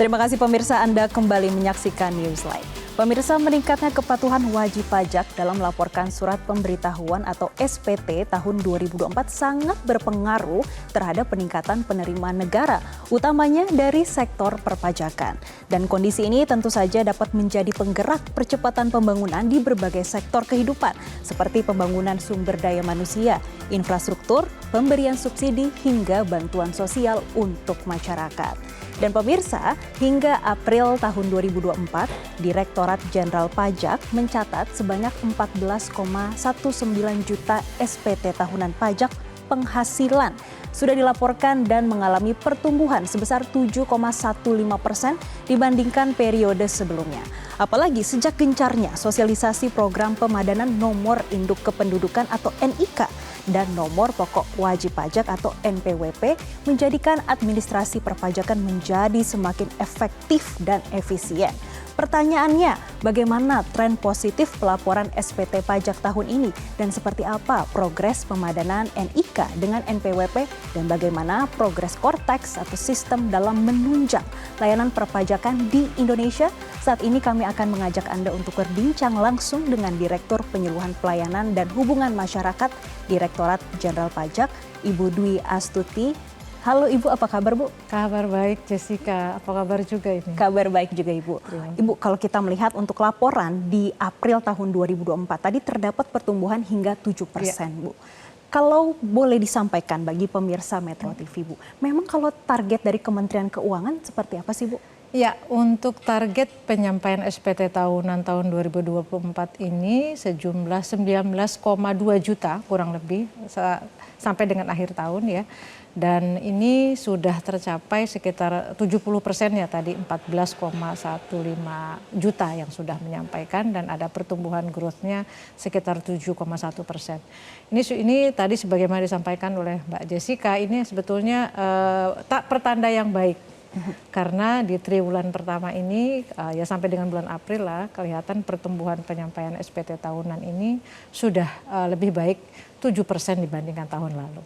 Terima kasih pemirsa, Anda kembali menyaksikan Newsline. Pemirsa, meningkatnya kepatuhan wajib pajak dalam melaporkan surat pemberitahuan atau SPT tahun 2024 sangat berpengaruh terhadap peningkatan penerimaan negara, utamanya dari sektor perpajakan. Dan kondisi ini tentu saja dapat menjadi penggerak percepatan pembangunan di berbagai sektor kehidupan, seperti pembangunan sumber daya manusia, infrastruktur, pemberian subsidi, hingga bantuan sosial untuk masyarakat. Dan pemirsa, hingga April tahun 2024, Direktorat Jenderal Pajak mencatat sebanyak 14,19 juta SPT tahunan pajak penghasilan sudah dilaporkan dan mengalami pertumbuhan sebesar 7,15% dibandingkan periode sebelumnya. Apalagi sejak gencarnya sosialisasi program pemadanan nomor induk kependudukan atau NIK dan nomor pokok wajib pajak atau NPWP menjadikan administrasi perpajakan menjadi semakin efektif dan efisien. Pertanyaannya, bagaimana tren positif pelaporan SPT pajak tahun ini dan seperti apa progres pemadanan NIK dengan NPWP dan bagaimana progres Cortex atau sistem dalam menunjang layanan perpajakan di Indonesia? Saat ini kami akan mengajak Anda untuk berbincang langsung dengan Direktur Penyuluhan Pelayanan dan Hubungan Masyarakat Direktorat Jenderal Pajak, Ibu Dwi Astuti. Halo Ibu, apa kabar Bu? Kabar baik Jessica, apa kabar juga ini? Kabar baik juga Ibu. Ibu, kalau kita melihat untuk laporan di April tahun 2024 tadi terdapat pertumbuhan hingga 7%, Bu. Kalau boleh disampaikan bagi pemirsa Metro TV, Bu, memang kalau target dari Kementerian Keuangan seperti apa sih Bu? Ya, untuk target penyampaian SPT tahunan tahun 2024 ini sejumlah 19,2 juta kurang lebih sampai dengan akhir tahun ya. Dan ini sudah tercapai sekitar 70% ya tadi 14,15 juta yang sudah menyampaikan dan ada pertumbuhan growth-nya sekitar 7,1%. Ini tadi sebagaimana disampaikan oleh Mbak Jessica, ini sebetulnya tak pertanda yang baik. Karena di triwulan pertama ini ya sampai dengan bulan April lah kelihatan pertumbuhan penyampaian SPT tahunan ini sudah lebih baik 7% dibandingkan tahun lalu.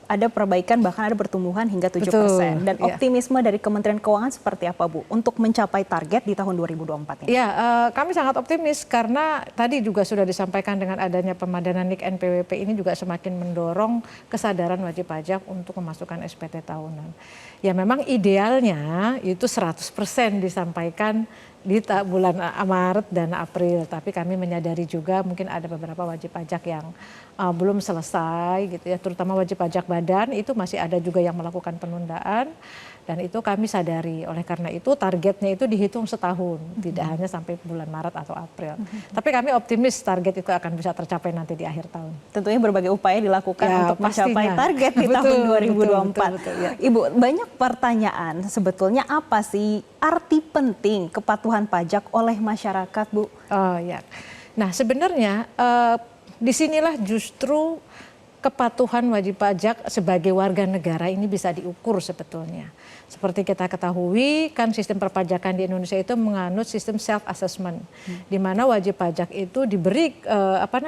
Ada perbaikan, bahkan ada pertumbuhan hingga 7%. Betul, dan optimisme dari Kementerian Keuangan seperti apa Bu untuk mencapai target di tahun 2024 ini? Ya, kami sangat optimis karena tadi juga sudah disampaikan dengan adanya pemadanan NIK NPWP ini juga semakin mendorong kesadaran wajib pajak untuk memasukkan SPT tahunan. Ya memang idealnya itu 100% disampaikan di bulan Maret dan April, tapi kami menyadari juga mungkin ada beberapa wajib pajak yang belum selesai gitu ya, terutama wajib pajak badan itu masih ada juga yang melakukan penundaan dan itu kami sadari. Oleh karena itu targetnya itu dihitung setahun, tidak hanya sampai bulan Maret atau April. Tapi kami optimis target itu akan bisa tercapai nanti di akhir tahun. Tentunya berbagai upaya dilakukan ya, untuk mencapai target di tahun 2024. Betul, ya. Ibu, banyak pertanyaan sebetulnya apa sih arti penting kepatuhan pajak oleh masyarakat Bu? Oh ya, nah sebenarnya disinilah justru kepatuhan wajib pajak sebagai warga negara ini bisa diukur sebetulnya. Seperti kita ketahui kan sistem perpajakan di Indonesia itu menganut sistem self assessment, di mana wajib pajak itu diberi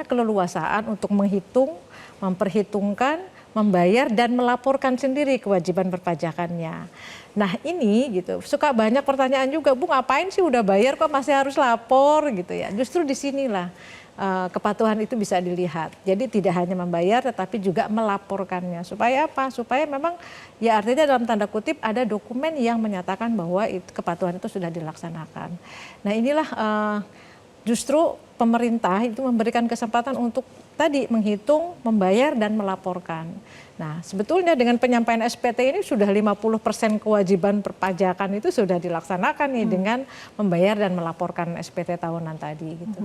keleluasaan untuk menghitung, memperhitungkan, membayar dan melaporkan sendiri kewajiban perpajakannya. Nah ini gitu suka banyak pertanyaan juga, Bu ngapain sih udah bayar kok masih harus lapor gitu ya. Justru disinilah kepatuhan itu bisa dilihat. Jadi tidak hanya membayar tetapi juga melaporkannya. Supaya apa? Supaya memang ya artinya dalam tanda kutip ada dokumen yang menyatakan bahwa kepatuhan itu sudah dilaksanakan. Nah inilah justru pemerintah itu memberikan kesempatan untuk tadi menghitung, membayar dan melaporkan. Nah sebetulnya dengan penyampaian SPT ini sudah 50% kewajiban perpajakan itu sudah dilaksanakan nih dengan membayar dan melaporkan SPT tahunan tadi gitu.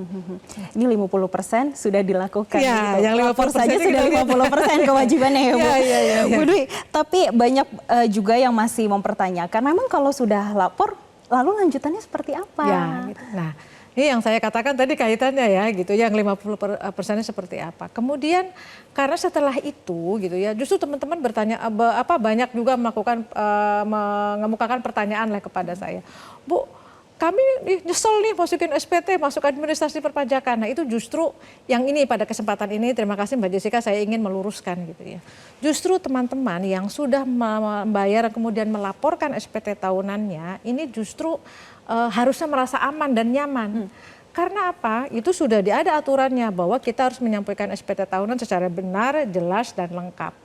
Ini 50% sudah dilakukan. Ya, gitu. yang 50% saja sudah 50% kewajibannya ya Bu. Ya. Bu Dwi, tapi banyak juga yang masih mempertanyakan, memang kalau sudah lapor lalu lanjutannya seperti apa? Ya, gitu. Nah ini yang saya katakan tadi kaitannya ya gitu, yang 50%-nya seperti apa. Kemudian karena setelah itu gitu ya, justru teman-teman bertanya banyak juga mengemukakan pertanyaan lah kepada saya. Bu, kami nyesel nih masukin SPT, masuk administrasi perpajakan. Nah itu justru yang ini pada kesempatan ini, terima kasih Mbak Jessica, saya ingin meluruskan gitu ya. Justru teman-teman yang sudah membayar kemudian melaporkan SPT tahunannya, ini justru harusnya merasa aman dan nyaman. Karena apa? Itu sudah ada aturannya bahwa kita harus menyampaikan SPT tahunan secara benar, jelas, dan lengkap.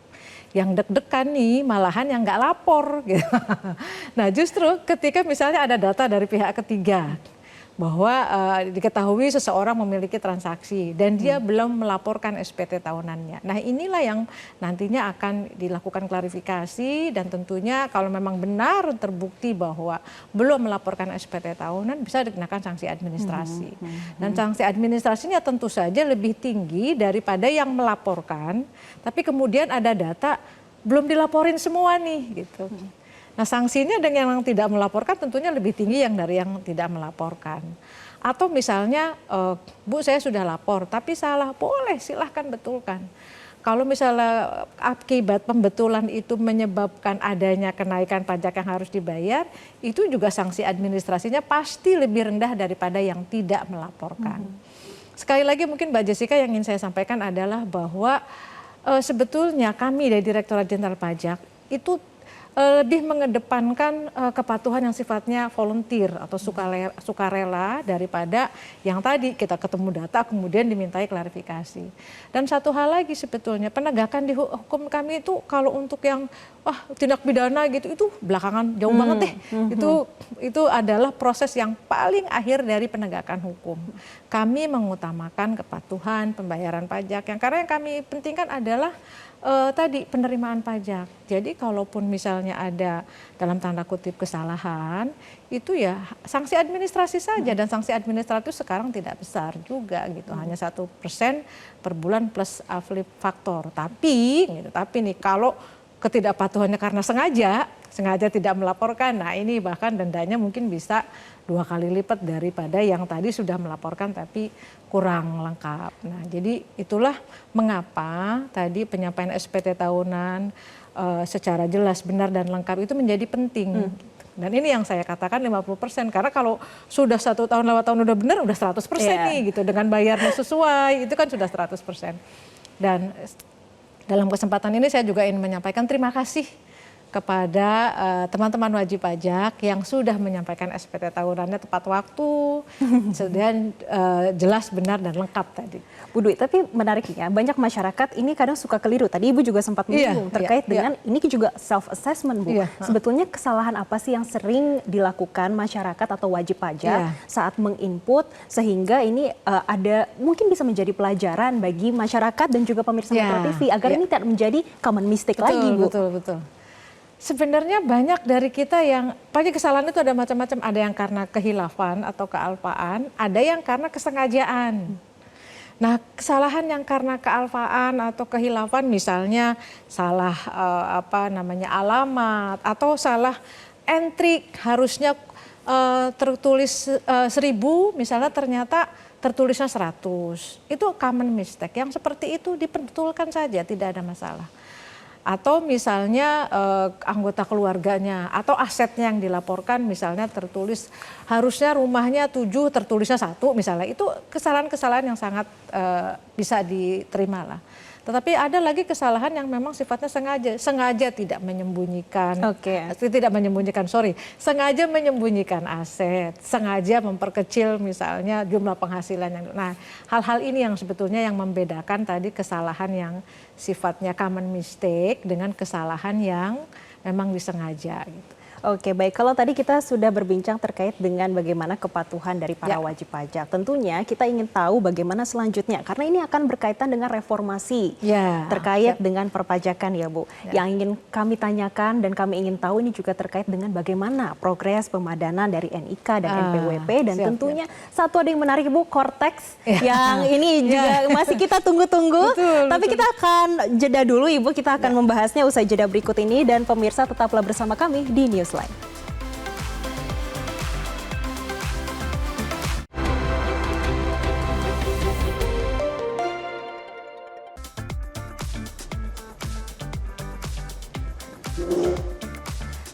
Yang deg-degan nih malahan yang nggak lapor. Gitu. Nah justru ketika misalnya ada data dari pihak ketiga bahwa diketahui seseorang memiliki transaksi dan dia belum melaporkan SPT tahunannya. Nah inilah yang nantinya akan dilakukan klarifikasi dan tentunya kalau memang benar terbukti bahwa belum melaporkan SPT tahunan bisa dikenakan sanksi administrasi. Dan sanksi administrasinya tentu saja lebih tinggi daripada yang melaporkan, tapi kemudian ada data belum dilaporin semua nih gitu. Nah sanksinya dengan yang tidak melaporkan tentunya lebih tinggi yang dari yang tidak melaporkan. Atau misalnya, Bu saya sudah lapor tapi salah, boleh silahkan betulkan. Kalau misalnya akibat pembetulan itu menyebabkan adanya kenaikan pajak yang harus dibayar, itu juga sanksi administrasinya pasti lebih rendah daripada yang tidak melaporkan. Sekali lagi mungkin Mbak Jessica yang ingin saya sampaikan adalah bahwa sebetulnya kami dari Direktorat Jenderal Pajak itu lebih mengedepankan kepatuhan yang sifatnya volunteer atau sukarela daripada yang tadi kita ketemu data kemudian dimintai klarifikasi. Dan satu hal lagi sebetulnya penegakan di hukum kami itu kalau untuk yang tindak pidana gitu itu belakangan jauh banget deh. Itu adalah proses yang paling akhir dari penegakan hukum. Kami mengutamakan kepatuhan pembayaran pajak karena yang kami pentingkan adalah tadi penerimaan pajak. Jadi kalaupun misalnya ada dalam tanda kutip kesalahan, itu ya sanksi administrasi saja dan sanksi administratif sekarang tidak besar juga gitu, hanya 1% per bulan plus aflip faktor. Tapi nih kalau ketidakpatuhannya karena sengaja tidak melaporkan, nah ini bahkan dendanya mungkin bisa 2 kali lipat daripada yang tadi sudah melaporkan tapi kurang lengkap. Nah jadi itulah mengapa tadi penyampaian SPT tahunan secara jelas, benar dan lengkap itu menjadi penting. Dan ini yang saya katakan 50%, karena kalau sudah 1 tahun lewat tahun udah benar, udah 100% nih gitu, dengan bayarnya sesuai, itu kan sudah 100%. Dan dalam kesempatan ini saya juga ingin menyampaikan terima kasih kepada teman-teman wajib pajak yang sudah menyampaikan SPT tahunannya tepat waktu dan jelas, benar dan lengkap tadi. Bu Dwi, tapi menariknya banyak masyarakat ini kadang suka keliru. Tadi Ibu juga sempat menyinggung terkait dengan ini juga self assessment, Bu. Sebetulnya kesalahan apa sih yang sering dilakukan masyarakat atau wajib pajak saat menginput sehingga ini ada mungkin bisa menjadi pelajaran bagi masyarakat dan juga pemirsa Metro TV agar ini tidak menjadi common mistake lagi, Bu. Betul. Sebenarnya banyak dari kita yang, pasti kesalahan itu ada macam-macam, ada yang karena kehilafan atau kealpaan, ada yang karena kesengajaan. Nah kesalahan yang karena kealpaan atau kehilafan misalnya salah alamat atau salah entry, harusnya tertulis 1000 misalnya ternyata tertulisnya 100. Itu common mistake, yang seperti itu dibetulkan saja, tidak ada masalah. Atau misalnya anggota keluarganya atau asetnya yang dilaporkan misalnya tertulis harusnya rumahnya 7 tertulisnya 1 misalnya, itu kesalahan-kesalahan yang sangat bisa diterima lah. Tetapi ada lagi kesalahan yang memang sifatnya sengaja tidak menyembunyikan, sengaja menyembunyikan aset, sengaja memperkecil misalnya jumlah penghasilan yang. Nah, hal-hal ini yang sebetulnya yang membedakan tadi kesalahan yang sifatnya common mistake dengan kesalahan yang memang disengaja gitu. Oke, baik. Kalau tadi kita sudah berbincang terkait dengan bagaimana kepatuhan dari para wajib pajak. Tentunya kita ingin tahu bagaimana selanjutnya, karena ini akan berkaitan dengan reformasi terkait dengan perpajakan ya Bu. Yang ingin kami tanyakan dan kami ingin tahu ini juga terkait dengan bagaimana progres pemadanan dari NIK dan NPWP. Dan tentunya satu ada yang menarik Bu, Cortex. Yang ini juga masih kita tunggu-tunggu. Tapi kita akan jeda dulu Ibu, kita akan membahasnya usai jeda berikut ini. Dan pemirsa tetaplah bersama kami di Newsline.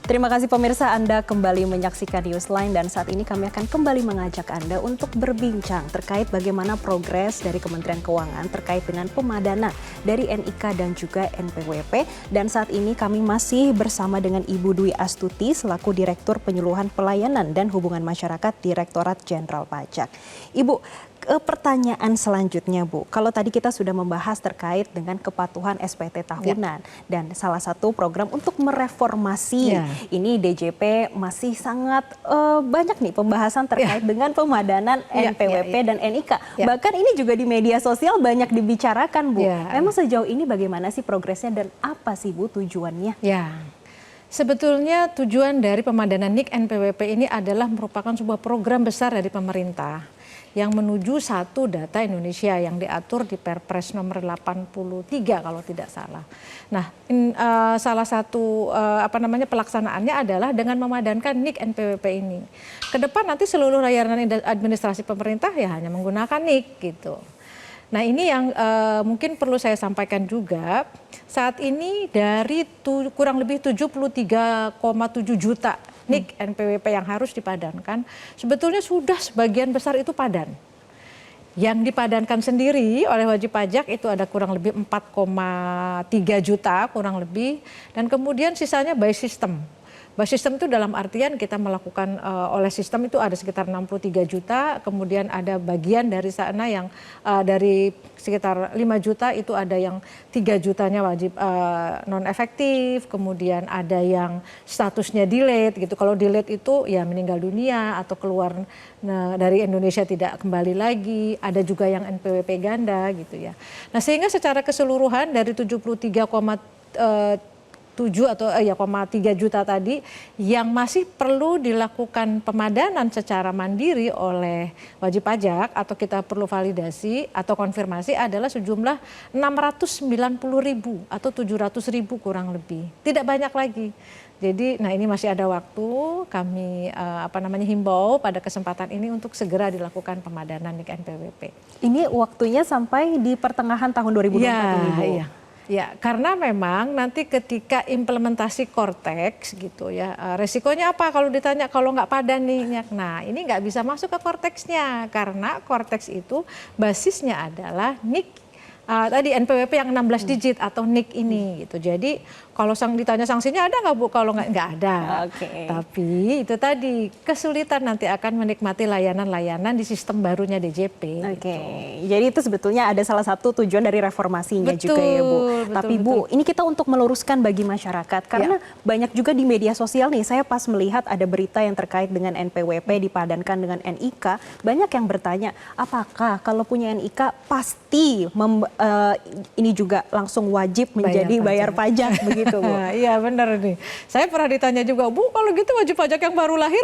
Terima kasih pemirsa, Anda kembali menyaksikan Newsline dan saat ini kami akan kembali mengajak Anda untuk berbincang terkait bagaimana progres dari Kementerian Keuangan terkait dengan pemadanan dari NIK dan juga NPWP. Dan saat ini kami masih bersama dengan Ibu Dwi Astuti selaku Direktur Penyuluhan Pelayanan dan Hubungan Masyarakat Direktorat Jenderal Pajak. Ibu, pertanyaan selanjutnya Bu, kalau tadi kita sudah membahas terkait dengan kepatuhan SPT tahunan dan salah satu program untuk mereformasi ini DJP masih sangat banyak nih pembahasan terkait dengan pemadanan NPWP dan NIK. Bahkan ini juga di media sosial banyak dibicarakan Bu. Memang sejauh ini bagaimana sih progresnya dan apa sih Bu tujuannya? Sebetulnya tujuan dari pemadanan NIK NPWP ini adalah merupakan sebuah program besar dari pemerintah yang menuju satu data Indonesia yang diatur di Perpres nomor 83 kalau tidak salah. Nah, salah satu pelaksanaannya adalah dengan memadankan NIK NPWP ini. Kedepan nanti seluruh layanan administrasi pemerintah ya hanya menggunakan NIK gitu. Nah ini yang mungkin perlu saya sampaikan juga, saat ini dari kurang lebih 73,7 juta NIK NPWP yang harus dipadankan, sebetulnya sudah sebagian besar itu padan. Yang dipadankan sendiri oleh wajib pajak itu ada kurang lebih 4,3 juta kurang lebih, dan kemudian sisanya by system. By system itu dalam artian kita melakukan oleh sistem itu ada sekitar 63 juta, kemudian ada bagian dari sana yang dari sekitar 5 juta itu ada yang 3 jutanya wajib non efektif, kemudian ada yang statusnya delayed gitu. Kalau delayed itu ya meninggal dunia atau keluar dari Indonesia tidak kembali lagi, ada juga yang NPWP ganda gitu ya. Nah sehingga secara keseluruhan dari 3 juta tadi yang masih perlu dilakukan pemadanan secara mandiri oleh wajib pajak atau kita perlu validasi atau konfirmasi adalah sejumlah 690.000 atau 700.000 kurang lebih. Tidak banyak lagi. Jadi nah ini masih ada waktu, kami himbau pada kesempatan ini untuk segera dilakukan pemadanan NIK NPWP. Ini waktunya sampai di pertengahan tahun 2024 ini Bu. Ya, karena memang nanti ketika implementasi Cortex gitu ya, resikonya apa kalau ditanya kalau nggak padan nih, nah ini nggak bisa masuk ke Cortexnya karena Cortex itu basisnya adalah NIK tadi NPWP yang 16 digit atau NIK ini gitu. Jadi kalau ditanya sanksinya ada nggak Bu? Kalau nggak ada. Tapi itu tadi kesulitan nanti akan menikmati layanan-layanan di sistem barunya DJP. Jadi itu sebetulnya ada salah satu tujuan dari reformasinya juga ya Bu. Tapi Bu, ini kita untuk meluruskan bagi masyarakat karena banyak juga di media sosial nih. Saya pas melihat ada berita yang terkait dengan NPWP dipadankan dengan NIK, banyak yang bertanya apakah kalau punya NIK pasti ini juga langsung wajib menjadi bayar pajak begitu Bu. Iya benar nih. Saya pernah ditanya juga, Bu kalau gitu wajib pajak yang baru lahir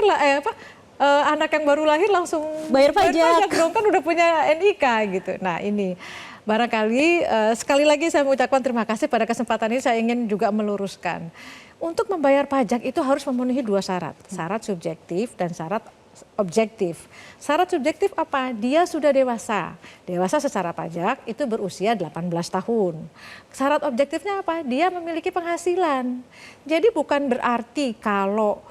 anak yang baru lahir langsung bayar pajak dong kan udah punya NIK gitu. Nah ini barangkali sekali lagi saya mengucapkan terima kasih pada kesempatan ini saya ingin juga meluruskan. Untuk membayar pajak itu harus memenuhi 2 syarat. Syarat subjektif dan syarat objektif. Syarat subjektif apa? Dia sudah dewasa. Dewasa secara pajak itu berusia 18 tahun. Syarat objektifnya apa? Dia memiliki penghasilan. Jadi bukan berarti kalau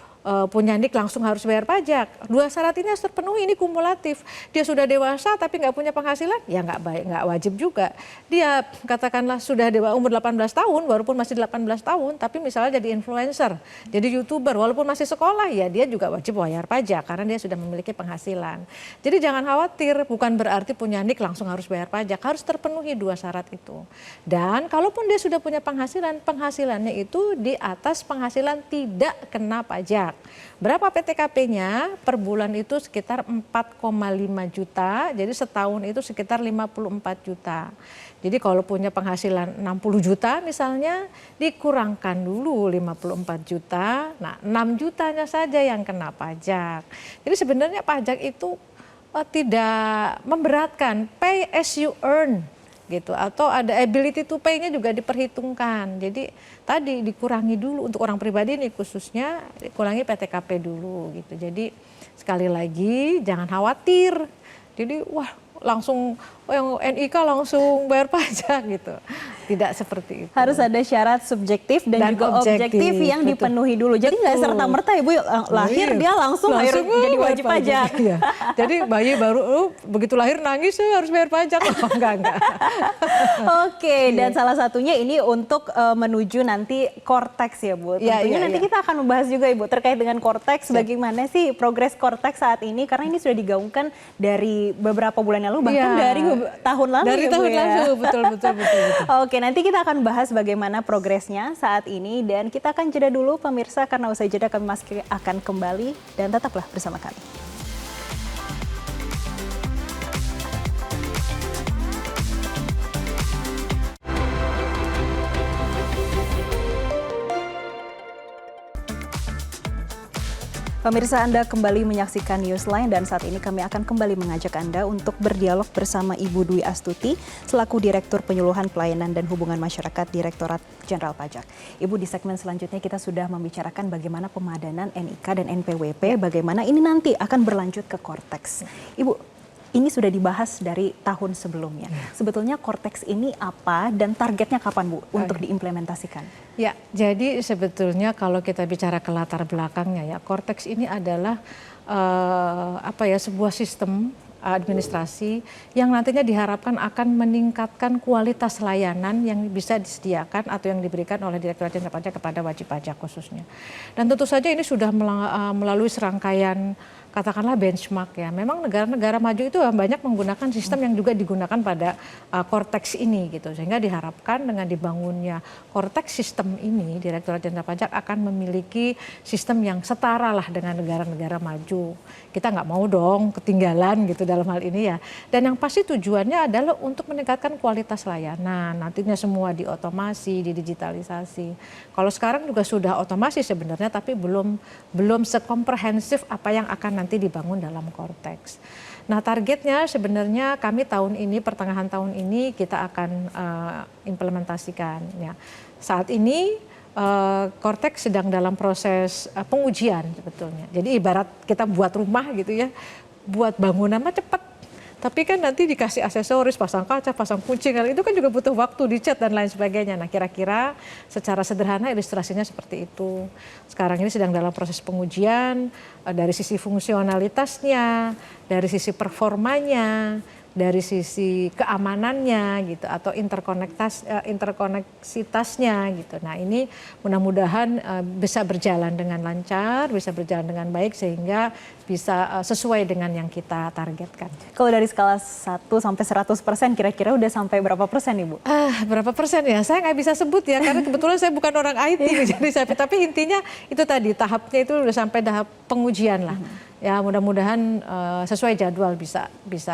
punya NIK langsung harus bayar pajak. 2 syarat ini harus terpenuhi, ini kumulatif. Dia sudah dewasa tapi nggak punya penghasilan, ya nggak wajib juga. Dia katakanlah sudah umur 18 tahun, walaupun masih 18 tahun, tapi misalnya jadi influencer, jadi YouTuber, walaupun masih sekolah, ya dia juga wajib bayar pajak karena dia sudah memiliki penghasilan. Jadi jangan khawatir, bukan berarti punya NIK langsung harus bayar pajak, harus terpenuhi 2 syarat itu. Dan kalaupun dia sudah punya penghasilan, penghasilannya itu di atas penghasilan tidak kena pajak. Berapa PTKP-nya? Per bulan itu sekitar 4,5 juta, jadi setahun itu sekitar 54 juta. Jadi kalau punya penghasilan 60 juta misalnya, dikurangkan dulu 54 juta, nah 6 jutanya saja yang kena pajak. Jadi sebenarnya pajak itu tidak memberatkan, pay as you earn gitu, atau ada ability to pay-nya juga diperhitungkan. Jadi tadi dikurangi dulu untuk orang pribadi nih khususnya, dikurangi PTKP dulu gitu. Jadi sekali lagi jangan khawatir. Jadi langsung yang NIK langsung bayar pajak gitu. Tidak seperti itu. Harus ada syarat subjektif dan juga objektif yang betul. dipenuhi dulu. Jadi nggak serta-merta ibu lahir dia langsung jadi wajib pajak. Iya. Jadi bayi baru begitu lahir nangis harus bayar pajak. Oh, enggak. Oke, dan salah satunya ini untuk menuju nanti Kortex ya Bu. Tentunya nanti kita akan membahas juga Ibu terkait dengan Kortex. Bagaimana sih progres Kortex saat ini? Karena ini sudah digaungkan dari beberapa bulan lalu, bahkan dari tahun lalu dari ya Bu tahun ya. lalu, betul. Oke, nanti kita akan bahas bagaimana progresnya saat ini dan kita akan jeda dulu pemirsa karena usai jeda kami masih akan kembali dan tetaplah bersama kami. Pemirsa, Anda kembali menyaksikan Newsline dan saat ini kami akan kembali mengajak Anda untuk berdialog bersama Ibu Dwi Astuti selaku Direktur Penyuluhan Pelayanan dan Hubungan Masyarakat Direktorat Jenderal Pajak. Ibu, di segmen selanjutnya kita sudah membicarakan bagaimana pemadanan NIK dan NPWP, bagaimana ini nanti akan berlanjut ke Kortex. Ibu, ini sudah dibahas dari tahun sebelumnya. Sebetulnya Kortex ini apa dan targetnya kapan Bu untuk diimplementasikan? Ya, jadi sebetulnya kalau kita bicara ke latar belakangnya ya, Kortex ini adalah sebuah sistem administrasi yang nantinya diharapkan akan meningkatkan kualitas layanan yang bisa disediakan atau yang diberikan oleh Direktorat Jenderal Pajak kepada wajib pajak khususnya. Dan tentu saja ini sudah melalui serangkaian katakanlah benchmark ya. Memang negara-negara maju itu banyak menggunakan sistem yang juga digunakan pada Kortex ini gitu. Sehingga diharapkan dengan dibangunnya Kortex sistem ini, Direktorat Jenderal Pajak akan memiliki sistem yang setara lah dengan negara-negara maju. Kita nggak mau dong ketinggalan gitu dalam hal ini ya. Dan yang pasti tujuannya adalah untuk meningkatkan kualitas layanan. Nantinya semua diotomasi, didigitalisasi. Kalau sekarang juga sudah otomasi sebenarnya, tapi belum sekomprehensif apa yang akan nanti dibangun dalam Kortex. Nah, targetnya sebenarnya kami tahun ini, pertengahan tahun ini kita akan implementasikan. Ya. Saat ini Kortex sedang dalam proses pengujian sebetulnya. Jadi ibarat kita buat rumah gitu ya, buat bangunan mah cepat. Tapi kan nanti dikasih aksesoris, pasang kaca, pasang kunci, itu kan juga butuh waktu, dicat dan lain sebagainya. Nah, kira-kira secara sederhana ilustrasinya seperti itu. Sekarang ini sedang dalam proses pengujian dari sisi fungsionalitasnya, dari sisi performanya, dari sisi keamanannya gitu atau interkoneksitasnya gitu. Nah, ini mudah-mudahan bisa berjalan dengan lancar, bisa berjalan dengan baik sehingga bisa sesuai dengan yang kita targetkan. Kalau dari skala 1 sampai 100% kira-kira udah sampai berapa persen Ibu? Berapa persen ya? Saya nggak bisa sebut ya karena kebetulan saya bukan orang IT jadi tapi intinya itu tadi tahapnya itu udah sampai tahap pengujian lah. Ya mudah-mudahan sesuai jadwal bisa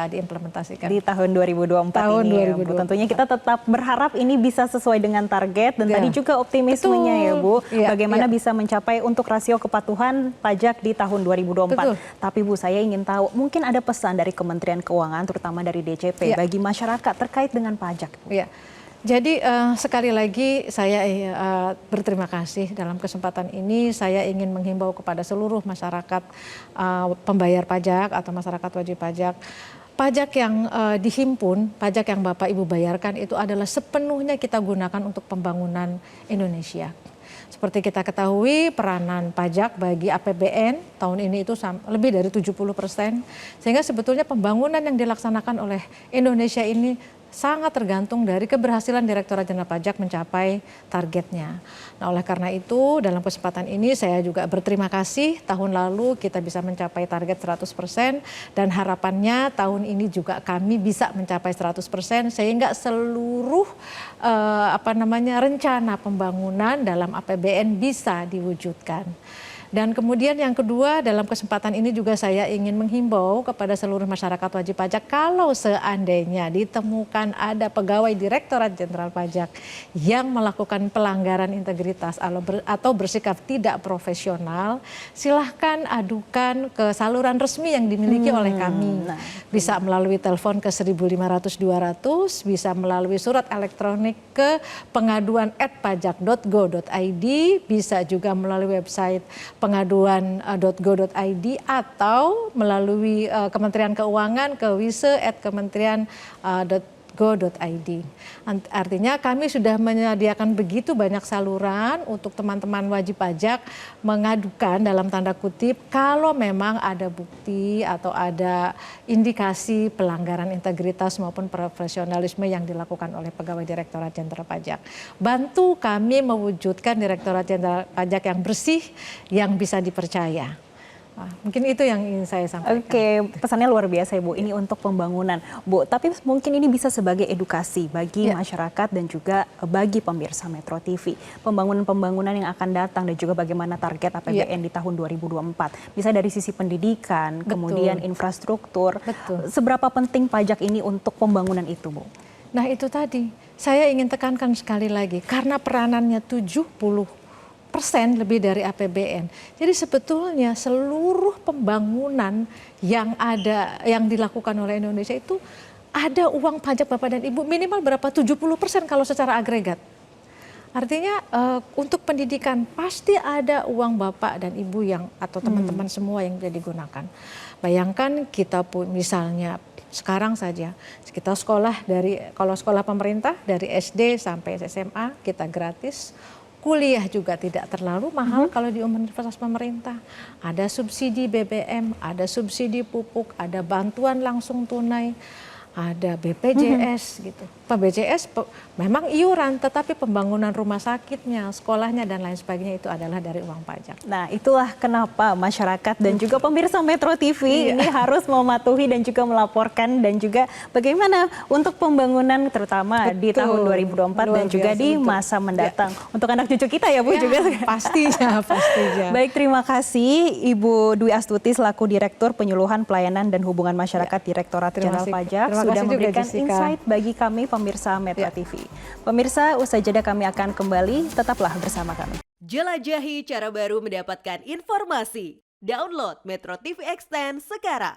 diimplementasikan. Di tahun 2024 tahun ini 2024. ya Bu. Tentunya kita tetap berharap ini bisa sesuai dengan target dan tadi juga optimismenya ya Bu. Bagaimana bisa mencapai untuk rasio kepatuhan pajak di tahun 2024. Betul. Tapi Bu, saya ingin tahu mungkin ada pesan dari Kementerian Keuangan terutama dari DJP bagi masyarakat terkait dengan pajak Bu. Ya. Jadi sekali lagi saya berterima kasih dalam kesempatan ini. Saya ingin menghimbau kepada seluruh masyarakat pembayar pajak atau masyarakat wajib pajak. Pajak yang dihimpun, pajak yang Bapak Ibu bayarkan itu adalah sepenuhnya kita gunakan untuk pembangunan Indonesia. Seperti kita ketahui peranan pajak bagi APBN tahun ini itu lebih dari 70%. Sehingga sebetulnya pembangunan yang dilaksanakan oleh Indonesia ini sangat tergantung dari keberhasilan Direktorat Jenderal Pajak mencapai targetnya. Nah, oleh karena itu dalam kesempatan ini saya juga berterima kasih tahun lalu kita bisa mencapai target 100% dan harapannya tahun ini juga kami bisa mencapai 100% sehingga seluruh rencana pembangunan dalam APBN bisa diwujudkan. Dan kemudian yang kedua dalam kesempatan ini juga saya ingin menghimbau kepada seluruh masyarakat wajib pajak kalau seandainya ditemukan ada pegawai Direktorat Jenderal Pajak yang melakukan pelanggaran integritas atau bersikap tidak profesional, silahkan adukan ke saluran resmi yang dimiliki oleh kami. Bisa melalui telepon ke 1.500-200, bisa melalui surat elektronik ke pengaduan@pajak.go.id, bisa juga melalui website pengaduan.go.id atau melalui Kementerian Keuangan ke wise@kementerian.go.id. Artinya kami sudah menyediakan begitu banyak saluran untuk teman-teman wajib pajak mengadukan dalam tanda kutip kalau memang ada bukti atau ada indikasi pelanggaran integritas maupun profesionalisme yang dilakukan oleh pegawai Direktorat Jenderal Pajak. Bantu kami mewujudkan Direktorat Jenderal Pajak yang bersih, yang bisa dipercaya. Nah, mungkin itu yang ingin saya sampaikan. Oke, pesannya luar biasa Ibu. Ini untuk pembangunan, Bu. Tapi mungkin ini bisa sebagai edukasi bagi masyarakat dan juga bagi pemirsa Metro TV. Pembangunan-pembangunan yang akan datang dan juga bagaimana target APBN di tahun 2024. Bisa dari sisi pendidikan, kemudian infrastruktur. Seberapa penting pajak ini untuk pembangunan itu, Bu? Nah, itu tadi. Saya ingin tekankan sekali lagi karena peranannya 70% lebih dari APBN. Jadi sebetulnya seluruh pembangunan yang dilakukan oleh Indonesia itu ada uang pajak Bapak dan Ibu minimal berapa? 70% kalau secara agregat. Artinya untuk pendidikan pasti ada uang Bapak dan Ibu yang atau teman-teman semua yang bisa digunakan. Bayangkan kita pun misalnya sekarang saja kita kalau sekolah pemerintah dari SD sampai SMA kita gratis. Kuliah juga tidak terlalu mahal kalau di universitas pemerintah. Ada subsidi BBM, ada subsidi pupuk, ada bantuan langsung tunai, ada BPJS gitu. BPJS memang iuran, tetapi pembangunan rumah sakitnya, sekolahnya dan lain sebagainya itu adalah dari uang pajak. Nah, itulah kenapa masyarakat dan juga pemirsa Metro TV ini harus mematuhi dan juga melaporkan dan juga bagaimana untuk pembangunan terutama di tahun 2024 dan juga di masa mendatang. Untuk anak cucu kita ya Bu juga. Pastinya. Baik, terima kasih Ibu Dwi Astuti selaku Direktur Penyuluhan Pelayanan dan Hubungan Masyarakat Direktorat Jenderal Pajak sudah memberikan insight bagi kami pemirsa Metro TV. Pemirsa, usai jeda kami akan kembali, tetaplah bersama kami. Jelajahi cara baru mendapatkan informasi. Download Metro TV Extend sekarang.